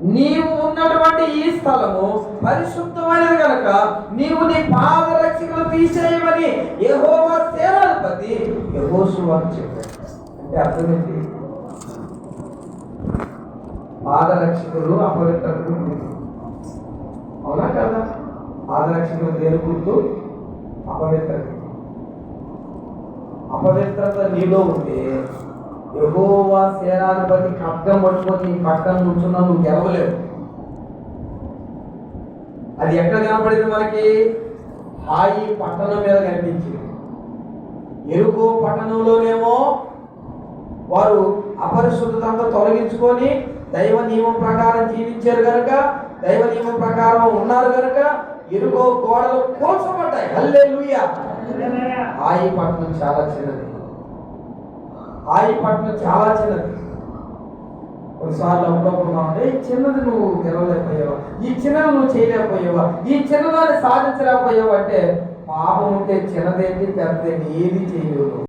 నీవు ఉన్నటువంటి ఈ స్థలము పరిశుద్ధమైనది కనుక నీవు నీ పాదరక్షకులు తీసేయమని యెహోవా సేనాధిపతి యెహోషువ చెప్పాడు. అంటే అర్థం ఏంటి? పాదరక్షకులు అపవిత్రతకు గుర్తు, అవునా కదా? పాదరక్షకులు దేని గుర్తు? అపవిత్రత. అపవిత్రత నీలో ఉంటే యెహోవా సేనాధిపతి ఖడ్గం పట్టుకొని నీ పక్కన కూర్చున్నా నువ్వు గెలవలేవు. అది ఎక్కడ కనపడింది మనకి? హాయి పట్టణం మీద కనిపించింది. ఎరుకో పట్టణంలోనేమో వారు అపరిశుద్ధత తొలగించుకొని దైవ నియమం ప్రకారం జీవించారు కనుక, దైవ నియమం ప్రకారం ఉన్నారు కనుక ఎరుకో గోడలు కూల్చబడ్డాయి. హల్లెలూయా. హాయి పట్టణం చాలా చిన్నది. హాయి పట్టణం చాలా చిన్నది. కొన్నిసార్లు అప్పుడప్పుడు చిన్నది నువ్వు గెలవలేకపోయావా, ఈ చిన్నది నువ్వు చేయలేకపోయావా, ఈ చిన్నదాన్ని సాధించలేకపోయావా అంటే పాపం ఉంటే చిన్నదేంటి పెద్దదేంటి ఏది చేయలేవు.